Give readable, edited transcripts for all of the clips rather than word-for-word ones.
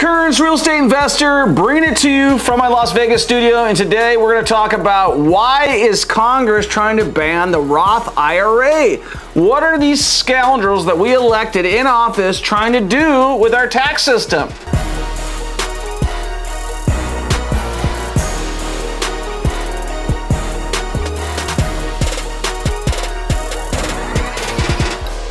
experienced real estate investor, bringing it to you from my Las Vegas studio. And today we're going to talk about why is Congress trying to ban the Roth IRA? What are these scoundrels that we elected in office trying to do with our tax system?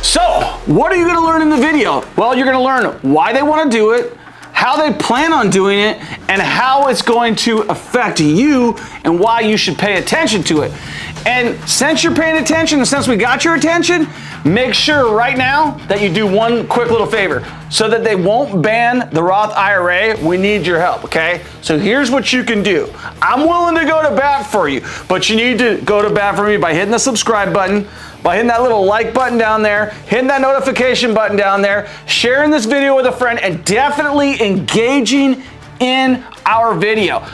So, what are you going to learn in the video? Well, you're going to learn why they want to do it, how they plan on doing it, and how it's going to affect you and why you should pay attention to it. And since you're paying attention, and since we got your attention, make sure right now that you do one quick little favor. So that they won't ban the Roth IRA, we need your help, okay? So here's what you can do. I'm willing to go to bat for you, but you need to go to bat for me by hitting the subscribe button, by hitting that little like button down there, hitting that notification button down there, sharing this video with a friend, and definitely engaging in our video,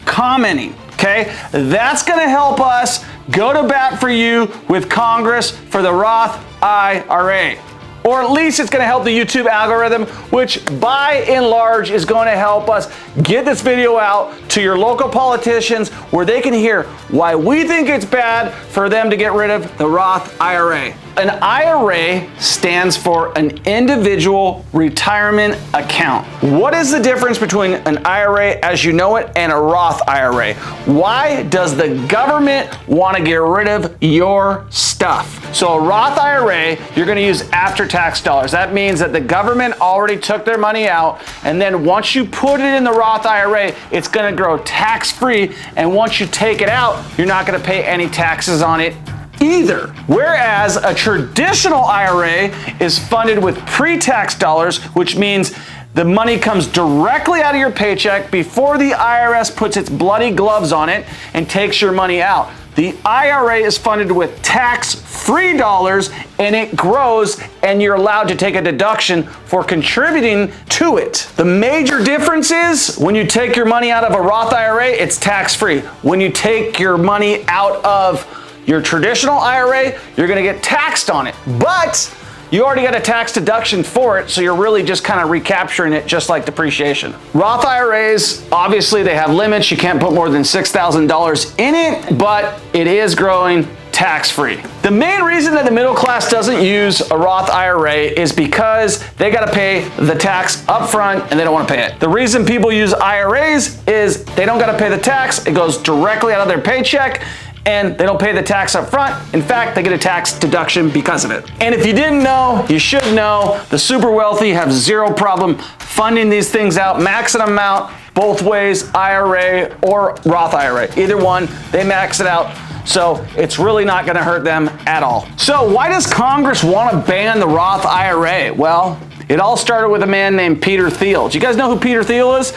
commenting, okay? That's gonna help us go to bat for you with Congress for the Roth IRA. Or at least it's gonna help the YouTube algorithm, which by and large is gonna help us get this video out to your local politicians where they can hear why we think it's bad for them to get rid of the Roth IRA. An IRA stands for an individual retirement account. What is the difference between an IRA as you know it and a Roth IRA? Why does the government want to get rid of your stuff? So a Roth IRA, you're going to use after-tax dollars. That means that the government already took their money out, and then once you put it in the Roth IRA, it's going to grow tax-free, and once you take it out, you're not going to pay any taxes on it either. Whereas a traditional IRA is funded with pre-tax dollars, which means the money comes directly out of your paycheck before the IRS puts its bloody gloves on it and takes your money out. The IRA is funded with tax-free dollars, and it grows, and you're allowed to take a deduction for contributing to it. The major difference is when you take your money out of a Roth IRA, it's tax-free. When you take your money out of your traditional IRA, you're gonna get taxed on it, but you already got a tax deduction for it, so you're really just kind of recapturing it just like depreciation. Roth IRAs, obviously they have limits. You can't put more than $6,000 in it, but it is growing tax-free. The main reason that the middle class doesn't use a Roth IRA is because they got to pay the tax up front and they don't want to pay it. The reason people use IRAs is they don't got to pay the tax. It goes directly out of their paycheck, and they don't pay the tax up front. In fact, they get a tax deduction because of it. And if you didn't know, you should know, the super wealthy have zero problem funding these things out, maxing them out both ways, IRA or Roth IRA. Either one, they max it out. So it's really not gonna hurt them at all. So why does Congress wanna ban the Roth IRA? Well, it all started with a man named Peter Thiel. Do you guys know who Peter Thiel is?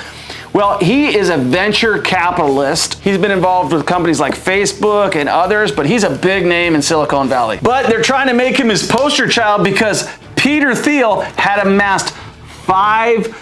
Well, he is a venture capitalist. He's been involved with companies like Facebook and others, but he's a big name in Silicon Valley. But they're trying to make him his poster child because Peter Thiel had amassed $5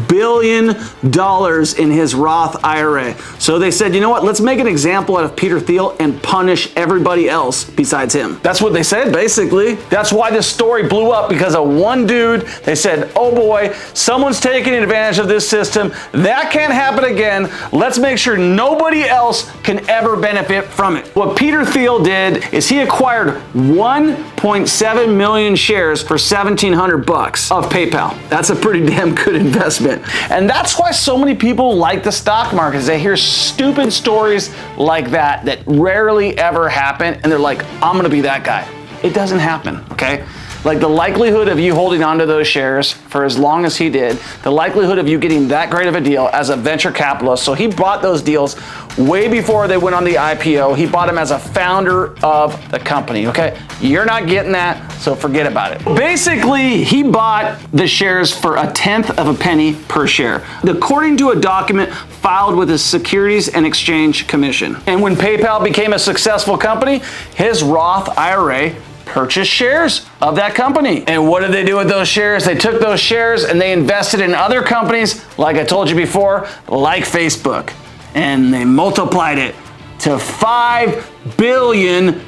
billion in his Roth IRA. So they said, you know what, let's make an example out of Peter Thiel and punish everybody else besides him. That's what they said, basically. That's why this story blew up, because of one dude. They said, oh boy, someone's taking advantage of this system. That can't happen again. Let's make sure nobody else can ever benefit from it. What Peter Thiel did is he acquired 1.7 million shares for $1,700 of PayPal. That's a pretty damn good investment. And that's why so many people like the stock market, is they hear stupid stories like that that rarely ever happen, and they're like, I'm gonna be that guy. It doesn't happen, okay? Like the likelihood of you holding onto those shares for as long as he did, the likelihood of you getting that great of a deal as a venture capitalist. So he bought those deals way before they went on the IPO. He bought them as a founder of the company, okay? You're not getting that, so forget about it. Basically, he bought the shares for 1/10 of a penny per share, according to a document filed with the Securities and Exchange Commission. And when PayPal became a successful company, his Roth IRA purchased shares of that company. And what did they do with those shares? They took those shares and they invested in other companies, like I told you before, like Facebook. And they multiplied it to $5 billion.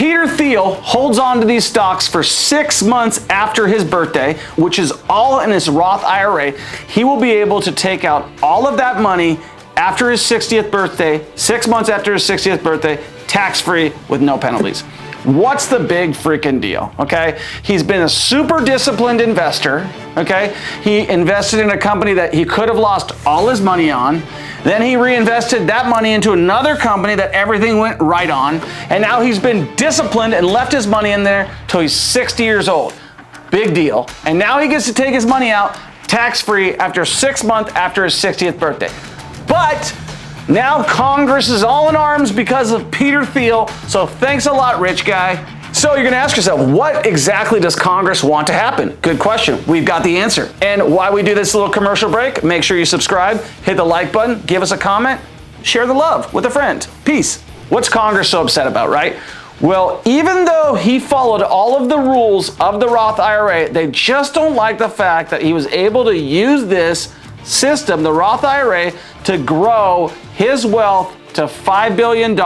Peter Thiel holds on to these stocks for 6 months after his birthday, which is all in his Roth IRA, he will be able to take out all of that money after his 60th birthday, 6 months after his 60th birthday, tax-free with no penalties. What's the big freaking deal, okay? He's been a super disciplined investor, okay? He invested in a company that he could have lost all his money on. Then he reinvested that money into another company that everything went right on. And now he's been disciplined and left his money in there till he's 60 years old. Big deal. And now he gets to take his money out tax-free after 6 months after his 60th birthday. But now Congress is all in arms because of Peter Thiel, so thanks a lot, rich guy. So you're gonna ask yourself, what exactly does Congress want to happen? Good question, we've got the answer. And while we do this little commercial break, make sure you subscribe, hit the like button, give us a comment, share the love with a friend. Peace. What's Congress so upset about, right? Well, even though he followed all of the rules of the Roth IRA, they just don't like the fact that he was able to use this system, the Roth IRA, to grow his wealth to $5 billion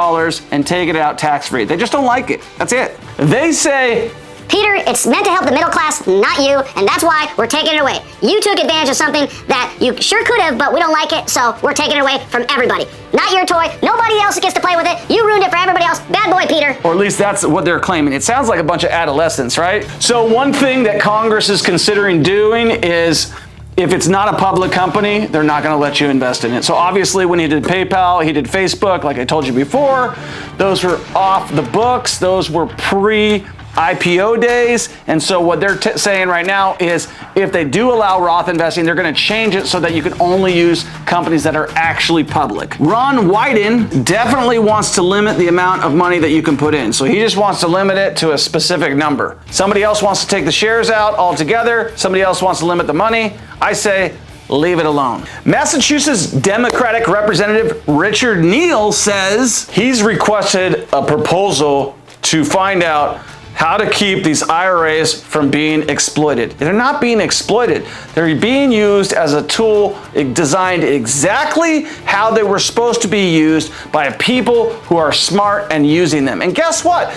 and take it out tax-free. They just don't like it. That's it. They say, Peter, it's meant to help the middle class, not you, and that's why we're taking it away. You took advantage of something that you sure could have, but we don't like it, so we're taking it away from everybody. Not your toy. Nobody else gets to play with it. You ruined it for everybody else. Bad boy, Peter. Or at least that's what they're claiming. It sounds like a bunch of adolescents, right? So one thing that Congress is considering doing is, if it's not a public company, they're not gonna let you invest in it. So obviously when he did PayPal, he did Facebook, like I told you before, those were off the books, those were pre-IPO days. And so what they're saying right now is if they do allow Roth investing, they're gonna change it so that you can only use companies that are actually public. Ron Wyden definitely wants to limit the amount of money that you can put in. So he just wants to limit it to a specific number. Somebody else wants to take the shares out altogether. Somebody else wants to limit the money. I say, leave it alone. Massachusetts Democratic Representative Richard Neal says he's requested a proposal to find out how to keep these IRAs from being exploited. They're not being exploited. They're being used as a tool designed exactly how they were supposed to be used by people who are smart and using them. And guess what?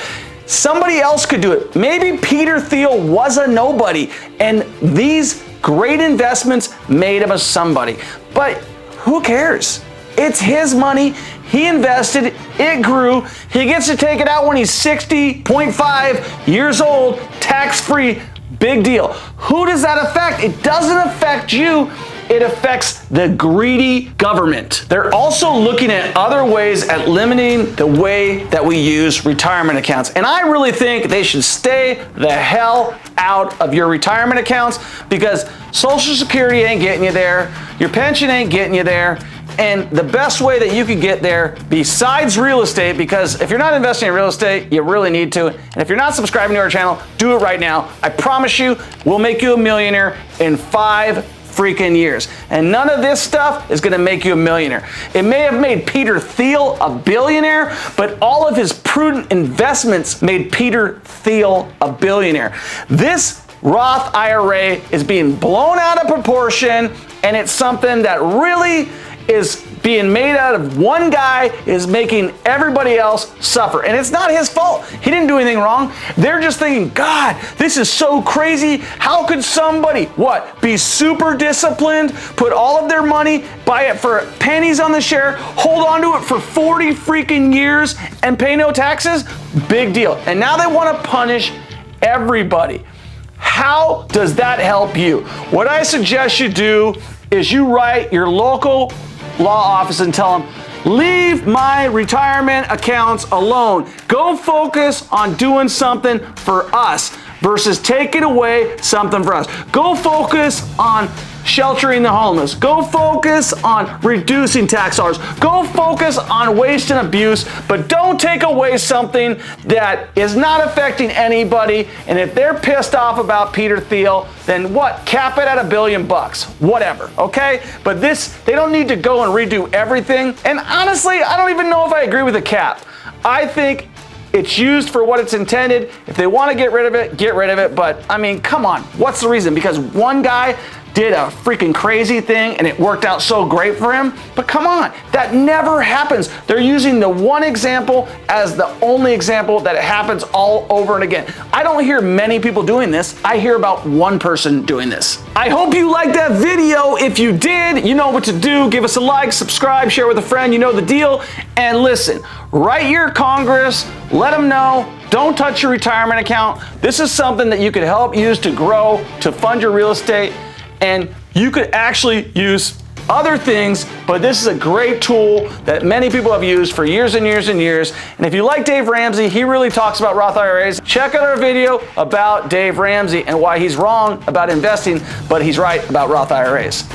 Somebody else could do it. Maybe Peter Thiel was a nobody, and these great investments made him a somebody. But who cares? It's his money. He invested, it grew. He gets to take it out when he's 60.5 years old, tax-free, big deal. Who does that affect? It doesn't affect you. It affects the greedy government. They're also looking at other ways at limiting the way that we use retirement accounts. And I really think they should stay the hell out of your retirement accounts, because Social Security ain't getting you there. Your pension ain't getting you there. And the best way that you can get there, besides real estate, because if you're not investing in real estate, you really need to. And if you're not subscribing to our channel, do it right now. I promise you, we'll make you a millionaire in 5 freaking years. And none of this stuff is gonna make you a millionaire. It may have made Peter Thiel a billionaire, but all of his prudent investments made Peter Thiel a billionaire. This Roth IRA is being blown out of proportion, and it's something that really is being made out of one guy, is making everybody else suffer. And it's not his fault. He didn't do anything wrong. They're just thinking, God, this is so crazy. How could somebody, what, be super disciplined, put all of their money, buy it for pennies on the share, hold on to it for 40 freaking years and pay no taxes? Big deal. And now they want to punish everybody. How does that help you? What I suggest you do is you write your local law office and tell them, leave my retirement accounts alone. Go focus on doing something for us versus taking away something for us. Go focus on sheltering the homeless. Go focus on reducing tax dollars. Go focus on waste and abuse, but don't take away something that is not affecting anybody. And if they're pissed off about Peter Thiel, then what? Cap it at $1 billion, whatever, okay? But this, they don't need to go and redo everything. And honestly, I don't even know if I agree with the cap. I think it's used for what it's intended. If they want to get rid of it, get rid of it. But I mean, come on, what's the reason? Because one guy did a freaking crazy thing and it worked out so great for him. But come on, that never happens. They're using the one example as the only example that it happens all over and again. I don't hear many people doing this. I hear about one person doing this. I hope you liked that video. If you did, you know what to do. Give us a like, subscribe, share with a friend. You know the deal. And listen, write your Congress, let them know. Don't touch your retirement account. This is something that you could help use to grow, to fund your real estate, and you could actually use other things, but this is a great tool that many people have used for years and years and years. And if you like Dave Ramsey, he really talks about Roth IRAs. Check out our video about Dave Ramsey and why he's wrong about investing, but he's right about Roth IRAs.